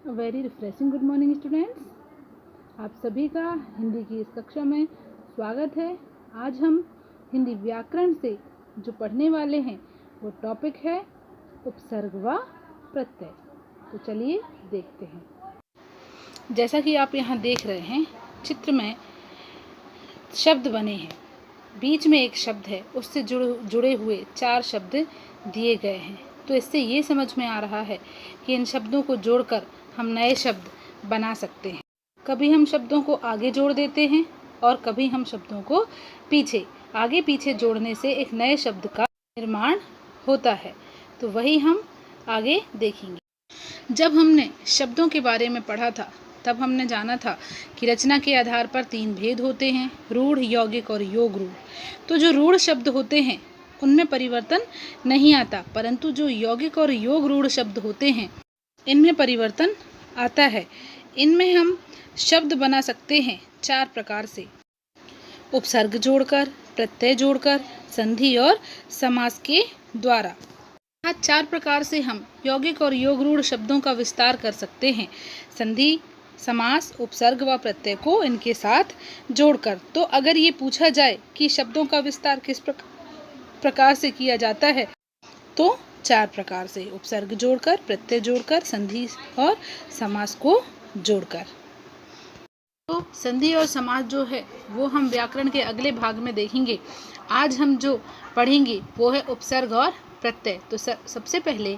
Very refreshing good morning students. आप सभी का हिंदी की इस कक्षा में स्वागत है। आज हम हिंदी व्याकरण से जो पढ़ने वाले हैं वो टॉपिक है उपसर्ग व प्रत्यय। तो चलिए देखते हैं। जैसा कि आप यहाँ देख रहे हैं, चित्र में शब्द बने हैं। बीच में एक शब्द है, उससे जुड़े हुए 4 शब्द दिए गए हैं। तो इससे ये समझ में आ रहा है कि इन शब्दों को जोड़कर हम नए शब्द बना सकते हैं। कभी हम शब्दों को आगे जोड़ देते हैं और कभी हम शब्दों को पीछे, आगे पीछे जोड़ने से एक नए शब्द का निर्माण होता है। तो वही हम आगे देखेंगे। जब हमने शब्दों के बारे में पढ़ा था तब हमने जाना था कि रचना के आधार पर 3 भेद होते हैं, रूढ़, यौगिक और योग रूढ़। तो जो रूढ़ शब्द होते हैं उनमें परिवर्तन नहीं आता, परंतु जो यौगिक और योग रूढ़ शब्द होते हैं इनमें परिवर्तन आता है। इनमें हम शब्द बना सकते हैं 4 प्रकार से: उपसर्ग जोड़कर, प्रत्यय जोड़कर, संधि और समास के द्वारा। आज 4 प्रकार से हम यौगिक और योग रूढ़ शब्दों का विस्तार कर सकते हैं: संधि, समास, उपसर्ग व प्रत्यय को इनके साथ जोड़कर। तो अगर ये पूछा जाए कि शब्दों का विस्तार किस प्रकार से किया जाता है, तो 4 प्रकार से: उपसर्ग जोड़कर, प्रत्यय जोड़कर, संधि और समास को जोड़कर। तो संधि और समास जो है वो हम व्याकरण के अगले भाग में देखेंगे। आज हम जो पढ़ेंगे वो है उपसर्ग और प्रत्यय। तो सबसे पहले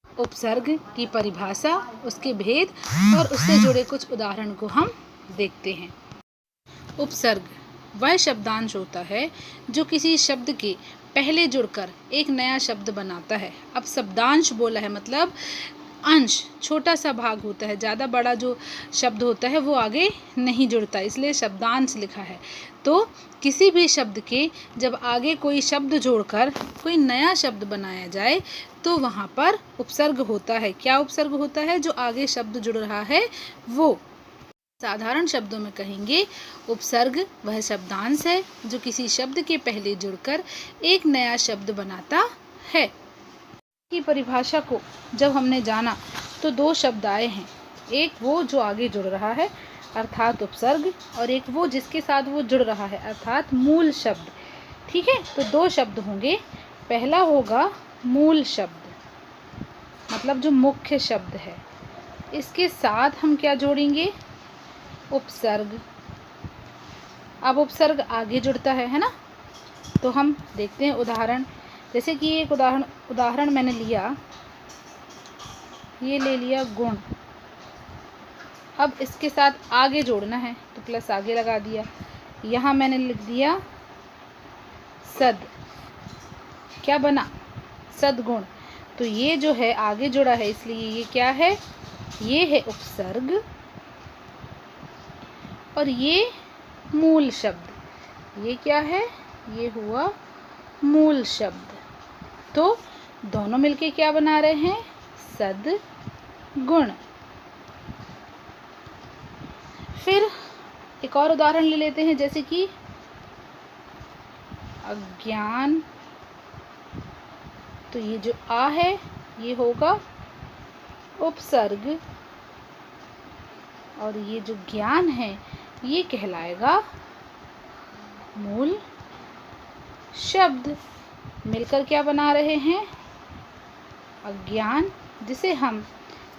उपसर्ग की परिभाषा, उसके भेद और उससे जुड़े कुछ उदाहरण को हम देखते हैं। उपसर्ग वह शब्दांश होता है जो किसी शब्द के पहले जुड़कर एक नया शब्द बनाता है। अब शब्दांश बोला है मतलब अंश, छोटा सा भाग होता है, ज़्यादा बड़ा जो शब्द होता है वो आगे नहीं जुड़ता, इसलिए शब्दांश लिखा है। तो किसी भी शब्द के जब आगे कोई शब्द जोड़कर कोई नया शब्द बनाया जाए तो वहाँ पर उपसर्ग होता है। क्या उपसर्ग होता है? जो आगे शब्द जुड़ रहा है वो। साधारण शब्दों में कहेंगे, उपसर्ग वह शब्दांश है जो किसी शब्द के पहले जुड़कर एक नया शब्द बनाता है। की परिभाषा को जब हमने जाना तो 2 शब्द आए हैं, एक वो जो आगे जुड़ रहा है अर्थात उपसर्ग, और एक वो जिसके साथ वो जुड़ रहा है अर्थात मूल शब्द। ठीक है, तो 2 शब्द होंगे। पहला होगा मूल शब्द, मतलब जो मुख्य शब्द है, इसके साथ हम क्या जोड़ेंगे? उपसर्ग। अब उपसर्ग आगे जुड़ता है ना। तो हम देखते हैं उदाहरण। जैसे कि एक उदाहरण मैंने लिया, ये ले लिया गुण। अब इसके साथ आगे जोड़ना है तो प्लस आगे लगा दिया। यहाँ मैंने लिख दिया सद। क्या बना? सदगुण। तो ये जो है आगे जुड़ा है, इसलिए ये क्या है? ये है उपसर्ग और ये मूल शब्द। ये क्या है? ये हुआ मूल शब्द। तो दोनों मिलके क्या बना रहे हैं? सदगुण। फिर एक और उदाहरण ले लेते हैं, जैसे कि अज्ञान। तो ये जो आ है ये होगा उपसर्ग और ये जो ज्ञान है ये कहलाएगा मूल शब्द। मिलकर क्या बना रहे हैं? अज्ञान, जिसे हम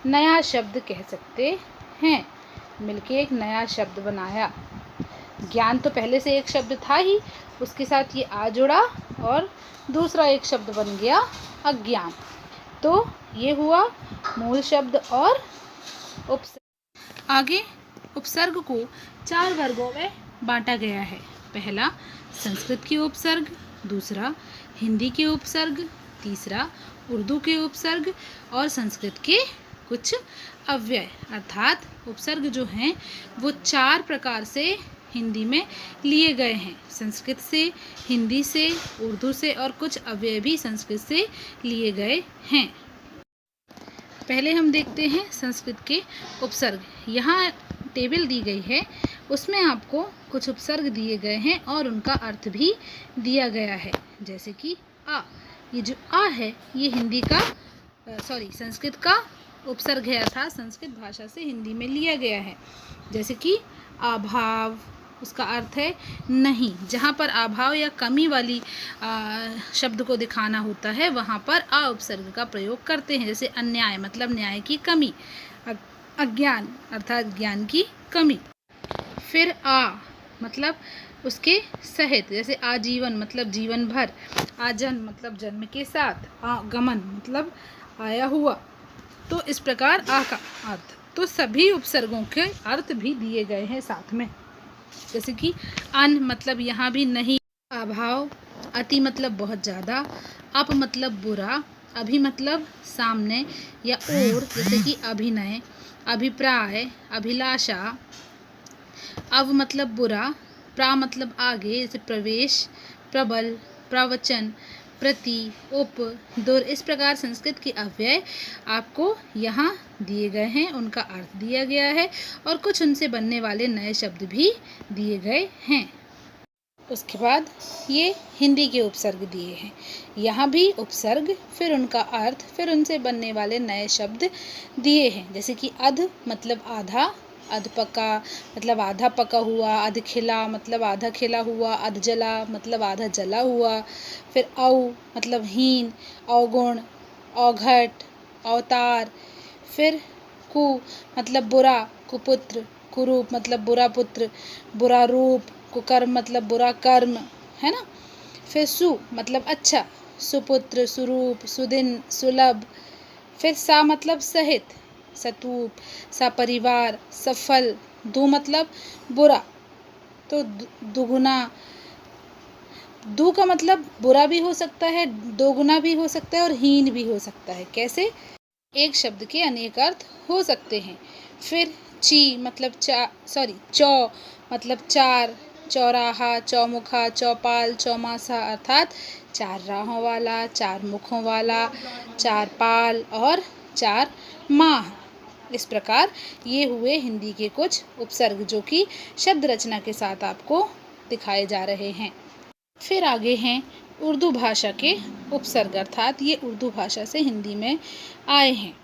नया शब्द कह सकते हैं। मिलके एक नया शब्द बनाया। ज्ञान तो पहले से एक शब्द था ही, उसके साथ ये आ जुड़ा और दूसरा एक शब्द बन गया अज्ञान। तो ये हुआ मूल शब्द और उपसर्ग। आगे उपसर्ग को 4 वर्गों में बांटा गया है। पहला संस्कृत के उपसर्ग, दूसरा हिंदी के उपसर्ग, तीसरा उर्दू के उपसर्ग और संस्कृत के कुछ अव्यय। अर्थात उपसर्ग जो हैं वो 4 प्रकार से हिंदी में लिए गए हैं, संस्कृत से, हिंदी से, उर्दू से और कुछ अव्यय भी संस्कृत से लिए गए हैं। पहले हम देखते हैं संस्कृत के उपसर्ग। यहाँ टेबल दी गई है, उसमें आपको कुछ उपसर्ग दिए गए हैं और उनका अर्थ भी दिया गया है। जैसे कि आ, ये जो आ है ये संस्कृत का उपसर्ग है अर्थात संस्कृत भाषा से हिंदी में लिया गया है। जैसे कि अभाव, उसका अर्थ है नहीं। जहाँ पर अभाव या कमी वाली शब्द को दिखाना होता है वहाँ पर अ उपसर्ग का प्रयोग करते हैं। जैसे अन्याय मतलब न्याय की कमी, अज्ञान अर्थात ज्ञान की कमी। फिर आ मतलब उसके सहित, जैसे आजीवन मतलब जीवन भर, आजन्म मतलब जन्म के साथ, आगमन मतलब आया हुआ। तो इस प्रकार आ का अर्थ, तो सभी उपसर्गों के अर्थ भी दिए गए हैं साथ में। जैसे कि अन मतलब यहाँ भी नहीं, अभाव, अति मतलब बहुत ज़्यादा, अप मतलब बुरा, अभी मतलब सामने या और, जैसे कि अभिनय, अभिप्राय, अभिलाषा, अव मतलब बुरा, प्रा मतलब आगे, जैसे प्रवेश, प्रबल, प्रवचन, प्रति, उप, दुर। इस प्रकार संस्कृत के अव्यय आपको यहाँ दिए गए हैं, उनका अर्थ दिया गया है और कुछ उनसे बनने वाले नए शब्द भी दिए गए हैं। उसके बाद ये हिंदी के उपसर्ग दिए हैं। यहाँ भी उपसर्ग, फिर उनका अर्थ, फिर उनसे बनने वाले नए शब्द दिए हैं। जैसे कि अध मतलब आधा, अध पका मतलब आधा पका हुआ, अध खिला मतलब आधा खिला हुआ, अध जला मतलब आधा जला हुआ। फिर औ मतलब हीन, अवगुण, अवघट, अवतार। फिर कु मतलब बुरा, कुपुत्र, कुरूप मतलब बुरा पुत्र, बुरा रूप, कुकर्म मतलब बुरा कर्म, है ना। फिर सु मतलब अच्छा, सुपुत्र, सुरूप, सुदिन, सुलभ। फिर सा मतलब सहित, सतूप, सपरिवार, सफल। दु मतलब बुरा, तो दुगुना। दु का मतलब बुरा भी हो सकता है, दोगुना भी हो सकता है और हीन भी हो सकता है। कैसे? एक शब्द के अनेक अर्थ हो सकते हैं। फिर ची मतलब चौ मतलब चार, चौराहा, चौमुखा, चौपाल, चौमासा अर्थात चार राहों वाला, चार मुखों वाला, चार पाल और चार माह। इस प्रकार ये हुए हिंदी के कुछ उपसर्ग जो कि शब्द रचना के साथ आपको दिखाए जा रहे हैं। फिर आगे हैं उर्दू भाषा के उपसर्ग, अर्थात ये उर्दू भाषा से हिंदी में आए हैं।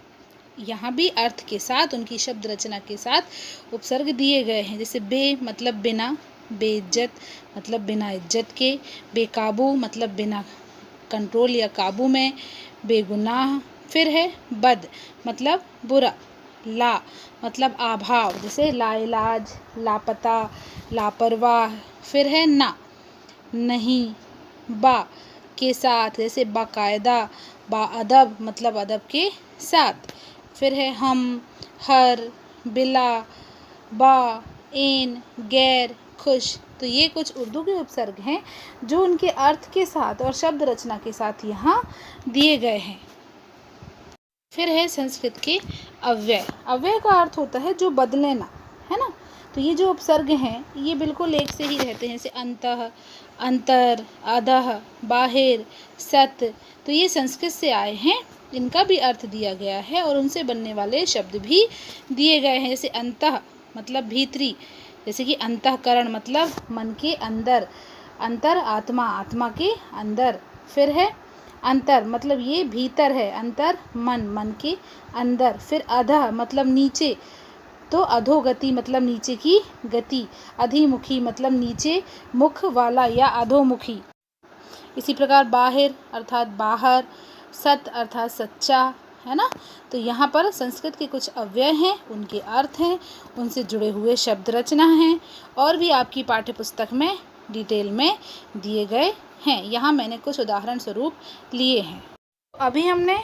यहाँ भी अर्थ के साथ, उनकी शब्द रचना के साथ उपसर्ग दिए गए हैं। जैसे बे मतलब बिना, बेइज्जत मतलब बिना इज्जत के, बेकाबू मतलब बिना कंट्रोल या काबू में, बेगुनाह। फिर है बद मतलब बुरा, ला मतलब अभाव, जैसे लाइलाज, लापता, लापरवाह। फिर है ना, नहीं, बा के साथ, जैसे बाकायदा, बाअदब मतलब अदब के साथ। फिर है हम, हर, बिला, बा, एन, गैर, खुश। तो ये कुछ उर्दू के उपसर्ग हैं जो उनके अर्थ के साथ और शब्द रचना के साथ यहाँ दिए गए हैं। फिर है संस्कृत के अव्यय। अव्यय का अर्थ होता है जो बदले ना, है ना। तो ये जो उपसर्ग हैं ये बिल्कुल एक से ही रहते हैं, जैसे अंतः, अंतर, अधः, बाहिर, सत। तो ये संस्कृत से आए हैं, इनका भी अर्थ दिया गया है और उनसे बनने वाले शब्द भी दिए गए हैं। जैसे अंतः मतलब भीतरी, जैसे कि अंतःकरण मतलब मन के अंदर, अंतर आत्मा, आत्मा के अंदर। फिर है अंतर मतलब ये भीतर है, अंतर मन, मन के अंदर। फिर अधः मतलब नीचे, तो अधोगति मतलब नीचे की गति, अधिमुखी मतलब नीचे मुख वाला या अधोमुखी। इसी प्रकार बाहिर अर्थात बाहर, सत अर्थात सच्चा, है ना। तो यहाँ पर संस्कृत के कुछ अव्यय हैं, उनके अर्थ हैं, उनसे जुड़े हुए शब्द रचना हैं और भी आपकी पाठ्य पुस्तक में डिटेल में दिए गए हैं। यहाँ मैंने कुछ उदाहरण स्वरूप लिए हैं। अभी हमने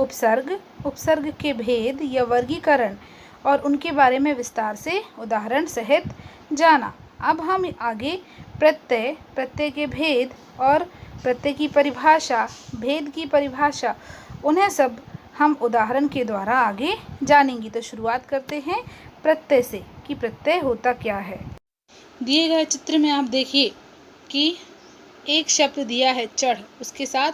उपसर्ग, उपसर्ग के भेद या वर्गीकरण और उनके बारे में विस्तार से उदाहरण सहित जाना। अब हम आगे प्रत्यय, प्रत्यय के भेद और प्रत्यय की परिभाषा, भेद की परिभाषा, उन्हें सब हम उदाहरण के द्वारा आगे जानेंगे। तो शुरुआत करते हैं प्रत्यय से कि प्रत्यय होता क्या है। दिए गए चित्र में आप देखिए कि एक शब्द दिया है चढ़, उसके साथ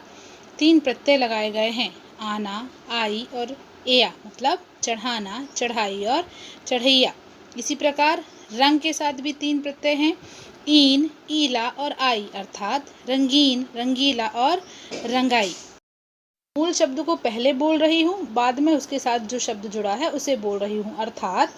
3 प्रत्यय लगाए गए हैं, आना, आई और एया मतलब चढ़ाना, चढ़ाई और चढ़ैया। इसी प्रकार रंग के साथ भी 3 प्रत्यय हैं, ईन, ईला और आई अर्थात रंगीन, रंगीला और रंगाई। मूल शब्द को पहले बोल रही हूँ, बाद में उसके साथ जो शब्द जुड़ा है उसे बोल रही हूँ। अर्थात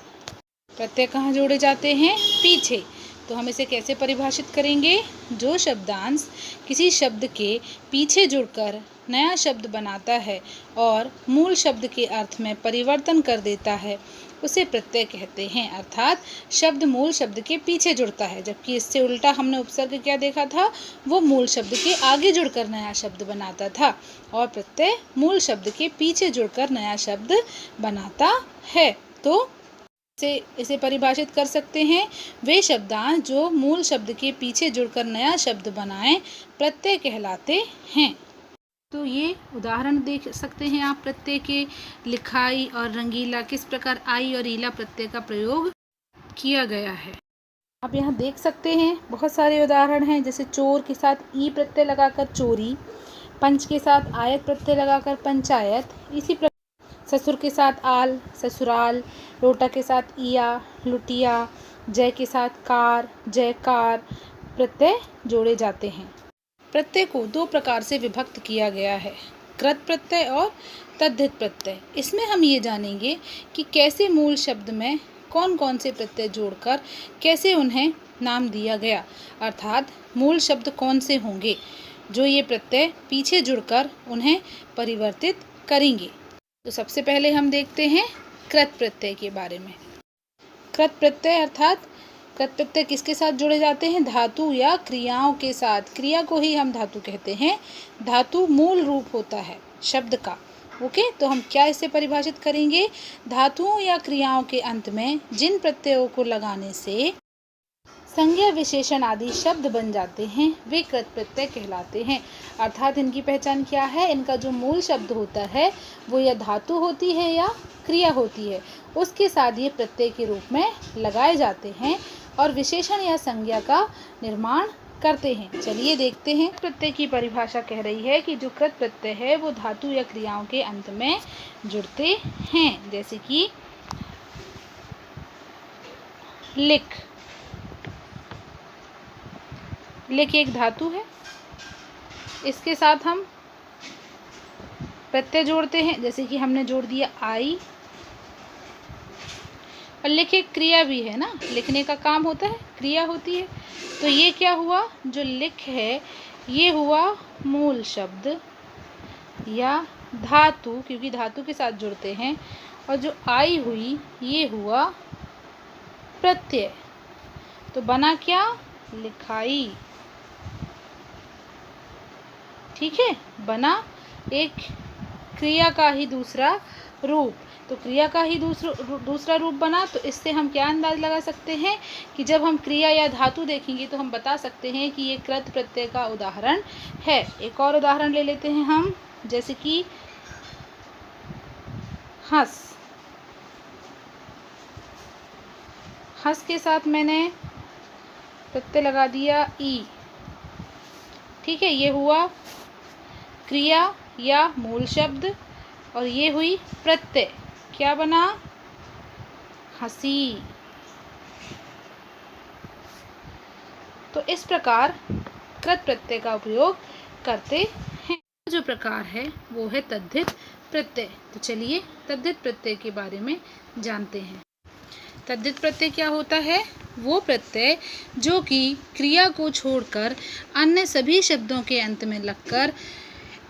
प्रत्यय कहाँ जोड़े जाते हैं? पीछे। तो हम इसे कैसे परिभाषित करेंगे? जो शब्दांश किसी शब्द के पीछे जुड़कर नया शब्द बनाता है और मूल शब्द के अर्थ में परिवर्तन कर देता है, उसे प्रत्यय कहते हैं। अर्थात शब्द मूल शब्द के पीछे जुड़ता है, जबकि इससे उल्टा हमने उपसर्ग क्या देखा था? वो मूल शब्द के आगे जुड़कर नया शब्द बनाता था, और प्रत्यय मूल शब्द के पीछे जुड़कर नया शब्द बनाता है। तो इसे परिभाषित कर सकते हैं, वे शब्दांश जो मूल शब्द के पीछे जुड़कर नया शब्द बनाएं, प्रत्यय कहलाते हैं। तो ये उदाहरण देख सकते हैं आप प्रत्यय के। लिखाई और रंगीला, किस प्रकार आई और ईला प्रत्यय का प्रयोग किया गया है। आप यहाँ देख सकते हैं बहुत सारे उदाहरण हैं, जैसे चोर के साथ ई प्रत्यय लगाकर चोरी, पंच के साथ आयत प्रत्यय लगाकर पंचायत, इसी प्रकार ससुर के साथ आल ससुराल, लोटा के साथ इया लुटिया, जय के साथ कार जयकार प्रत्यय जोड़े जाते हैं। प्रत्यय को दो प्रकार से विभक्त किया गया है, कृत प्रत्यय और तद्धित प्रत्यय। इसमें हम ये जानेंगे कि कैसे मूल शब्द में कौन कौन से प्रत्यय जोड़कर कैसे उन्हें नाम दिया गया, अर्थात मूल शब्द कौन से होंगे जो ये प्रत्यय पीछे जुड़कर उन्हें परिवर्तित करेंगे। तो सबसे पहले हम देखते हैं कृत प्रत्यय के बारे में। कृत प्रत्यय अर्थात कृत प्रत्यय किसके साथ जोड़े जाते हैं? धातु या क्रियाओं के साथ। क्रिया को ही हम धातु कहते हैं। धातु मूल रूप होता है शब्द का। ओके, तो हम क्या इसे परिभाषित करेंगे? धातुओं या क्रियाओं के अंत में जिन प्रत्ययों को लगाने से संज्ञा विशेषण आदि शब्द बन जाते हैं, वे कृत प्रत्यय कहलाते हैं। अर्थात इनकी पहचान क्या है? इनका जो मूल शब्द होता है वो या धातु होती है या क्रिया होती है, उसके साथ ये प्रत्यय के रूप में लगाए जाते हैं और विशेषण या संज्ञा का निर्माण करते हैं। चलिए देखते हैं। प्रत्यय की परिभाषा कह रही है कि जो कृत प्रत्यय है वो धातु या क्रियाओं के अंत में जुड़ते हैं, जैसे कि लिख। लिख एक धातु है, इसके साथ हम प्रत्यय जोड़ते हैं, जैसे कि हमने जोड़ दिया आई। और लिख एक क्रिया भी है ना, लिखने का काम होता है, क्रिया होती है। तो ये क्या हुआ? जो लिख है ये हुआ मूल शब्द या धातु, क्योंकि धातु के साथ जुड़ते हैं। और जो आई हुई ये हुआ प्रत्यय। तो बना क्या? लिखाई। ठीक है, बना एक क्रिया का ही दूसरा रूप। तो क्रिया का ही दूसरा रूप बना। तो इससे हम क्या अंदाज लगा सकते हैं कि जब हम क्रिया या धातु देखेंगे तो हम बता सकते हैं कि ये कृत प्रत्यय का उदाहरण है। एक और उदाहरण ले लेते हैं हम, जैसे कि हंस। हंस के साथ मैंने प्रत्यय लगा दिया ई। ठीक है, ये हुआ क्रिया या मूल शब्द और ये हुई प्रत्यय। क्या बना? हंसी। तो इस प्रकार कृत प्रत्यय का उपयोग करते हैं। जो प्रकार है वो है तद्धित प्रत्यय। तो चलिए तद्धित प्रत्यय के बारे में जानते हैं। तद्धित प्रत्यय क्या होता है? वो प्रत्यय जो कि क्रिया को छोड़कर अन्य सभी शब्दों के अंत में लगकर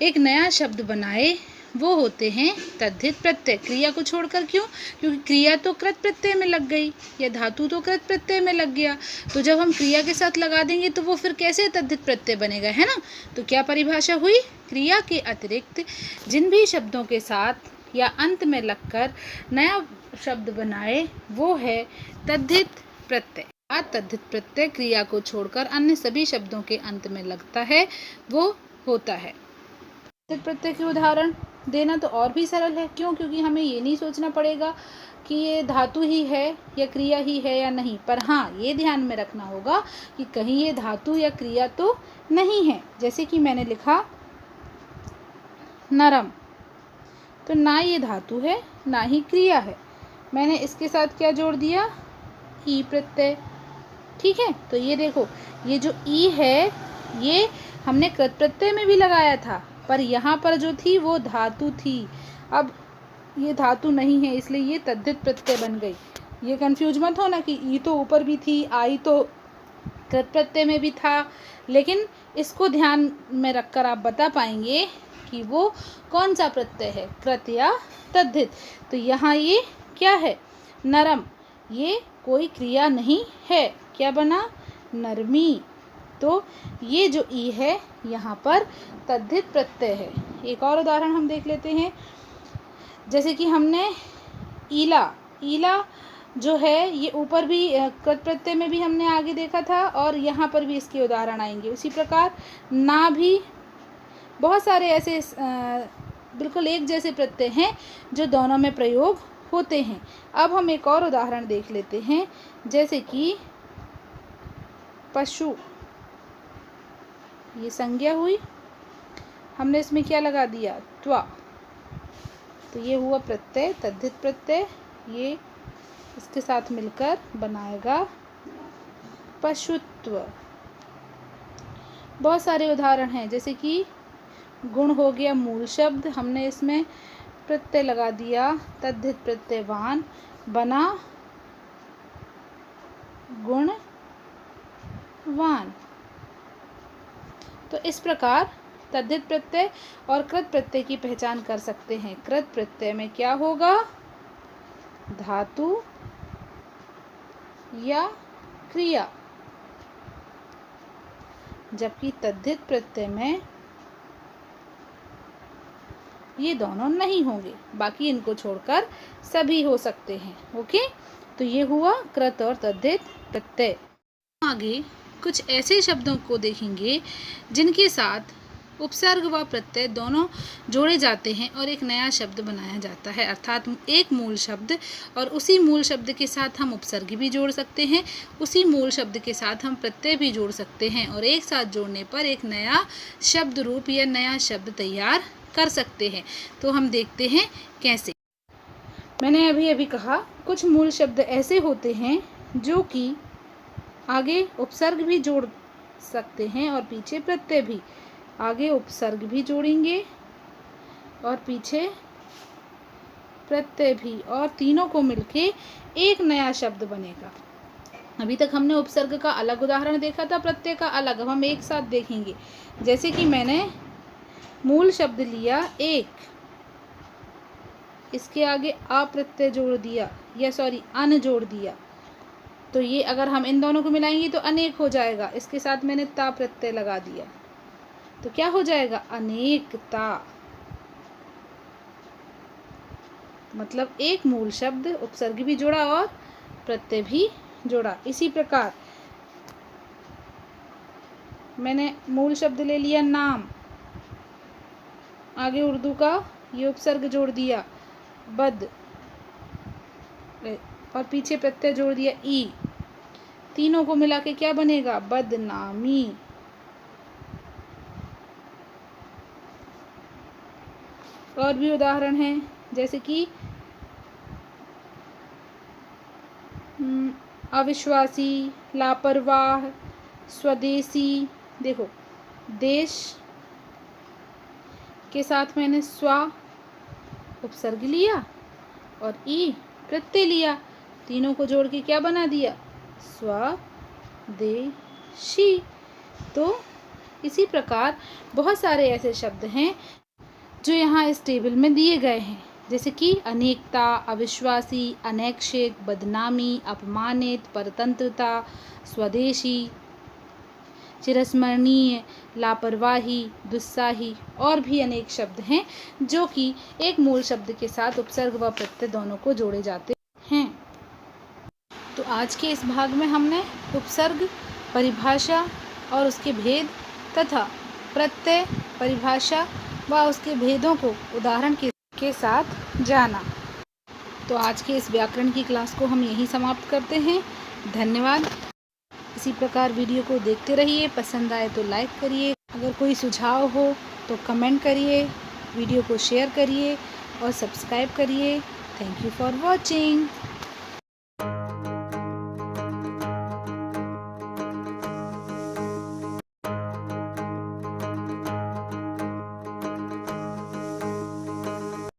एक नया शब्द बनाए, वो होते हैं तद्धित प्रत्यय। क्रिया को छोड़कर क्यों? क्योंकि क्रिया तो कृत प्रत्यय में लग गई या धातु तो कृत प्रत्यय में लग गया। तो जब हम क्रिया के साथ लगा देंगे तो वो फिर कैसे तद्धित प्रत्यय बनेगा, है ना? तो क्या परिभाषा हुई? क्रिया के अतिरिक्त जिन भी शब्दों के साथ या अंत में लगकर नया शब्द बनाए वो है तद्धित प्रत्यय। तद्धित प्रत्यय क्रिया को छोड़कर अन्य सभी शब्दों के अंत में लगता है, वो होता है। तद्धित प्रत्यय के उदाहरण देना तो और भी सरल है। क्यों? क्योंकि हमें ये नहीं सोचना पड़ेगा कि ये धातु ही है या क्रिया ही है या नहीं। पर हाँ, ये ध्यान में रखना होगा कि कहीं ये धातु या क्रिया तो नहीं है। जैसे कि मैंने लिखा नरम, तो ना ये धातु है ना ही क्रिया है। मैंने इसके साथ क्या जोड़ दिया? ई प्रत्यय। ठीक है, तो ये देखो, ये जो ई है ये हमने कृत प्रत्यय में भी लगाया था पर यहाँ पर जो थी वो धातु थी। अब ये धातु नहीं है, इसलिए ये तद्धित प्रत्यय बन गई। ये कंफ्यूज मत हो ना कि ई तो ऊपर भी थी, आई तो कृत प्रत्यय में भी था, लेकिन इसको ध्यान में रखकर आप बता पाएंगे कि वो कौन सा प्रत्यय है, कृत या तद्धित। तो यहाँ ये क्या है, नरम, ये कोई क्रिया नहीं है, क्या बना, नरमी। तो ये जो ई है यहाँ पर तद्धित प्रत्यय है। एक और उदाहरण हम देख लेते हैं, जैसे कि हमने ईला, ईला जो है ये ऊपर भी कृत प्रत्यय में भी हमने आगे देखा था और यहाँ पर भी इसके उदाहरण आएंगे। उसी प्रकार ना भी, बहुत सारे ऐसे बिल्कुल एक जैसे प्रत्यय हैं जो दोनों में प्रयोग होते हैं। अब हम एक और उदाहरण देख लेते हैं, जैसे कि पशु, ये संज्ञा हुई, हमने इसमें क्या लगा दिया, त्वा, तो ये हुआ प्रत्यय, तद्धित प्रत्यय, ये इसके साथ मिलकर बनाएगा पशुत्व। बहुत सारे उदाहरण हैं, जैसे कि गुण हो गया मूल शब्द, हमने इसमें प्रत्यय लगा दिया तद्धित प्रत्यय वान, बना गुणवान। तो इस प्रकार तद्धित प्रत्यय और कृत प्रत्यय की पहचान कर सकते हैं। कृत प्रत्यय में क्या होगा, धातु या क्रिया, जबकि तद्धित प्रत्यय में ये दोनों नहीं होंगे, बाकी इनको छोड़कर सभी हो सकते हैं। ओके, तो ये हुआ कृत और तद्धित प्रत्यय। आगे कुछ ऐसे शब्दों को देखेंगे जिनके साथ उपसर्ग व प्रत्यय दोनों जोड़े जाते हैं और एक नया शब्द बनाया जाता है, अर्थात एक मूल शब्द और उसी मूल शब्द के साथ हम उपसर्ग भी जोड़ सकते हैं, उसी मूल शब्द के साथ हम प्रत्यय भी जोड़ सकते हैं और एक साथ जोड़ने पर एक नया शब्द रूप या नया शब्द तैयार कर सकते हैं। तो हम देखते हैं कैसे। मैंने अभी अभी कहा कुछ मूल शब्द ऐसे होते हैं जो कि आगे उपसर्ग भी जोड़ सकते हैं और पीछे प्रत्यय भी, आगे उपसर्ग भी जोड़ेंगे और पीछे प्रत्यय भी, और तीनों को मिलके एक नया शब्द बनेगा। अभी तक हमने उपसर्ग का अलग उदाहरण देखा था, प्रत्यय का अलग, अब हम एक साथ देखेंगे। जैसे कि मैंने मूल शब्द लिया एक, इसके आगे आ प्रत्यय जोड़ दिया, या सॉरी अन जोड़ दिया, तो ये अगर हम इन दोनों को मिलाएंगे तो अनेक हो जाएगा। इसके साथ मैंने ता प्रत्यय लगा दिया तो क्या हो जाएगा, अनेकता। मतलब एक मूल शब्द, उपसर्ग भी जोड़ा और प्रत्यय भी जोड़ा। इसी प्रकार मैंने मूल शब्द ले लिया नाम, आगे उर्दू का ये उपसर्ग जोड़ दिया बद, और पीछे प्रत्यय जोड़ दिया ई, तीनों को मिला के क्या बनेगा, बदनामी। और भी उदाहरण हैं, जैसे कि अविश्वासी, लापरवाह, स्वदेशी। देखो, देश के साथ मैंने स्वा उपसर्ग लिया और ई प्रत्यय लिया, तीनों को जोड़ के क्या बना दिया, स्वदेशी। तो इसी प्रकार बहुत सारे ऐसे शब्द हैं जो यहाँ इस टेबल में दिए गए हैं, जैसे कि अनेकता, अविश्वासी, अनैच्छिक, बदनामी, अपमानित, परतंत्रता, स्वदेशी, चिरस्मरणीय, लापरवाही, दुस्साही, और भी अनेक शब्द हैं जो कि एक मूल शब्द के साथ उपसर्ग व प्रत्यय दोनों को जोड़े जाते हैं। तो आज के इस भाग में हमने उपसर्ग, परिभाषा और उसके भेद तथा प्रत्यय, परिभाषा व उसके भेदों को उदाहरण के साथ जाना। तो आज के इस व्याकरण की क्लास को हम यहीं समाप्त करते हैं। धन्यवाद। इसी प्रकार वीडियो को देखते रहिए, पसंद आए तो लाइक करिए, अगर कोई सुझाव हो तो कमेंट करिए, वीडियो को शेयर करिए और सब्सक्राइब करिए। Thank you for watching.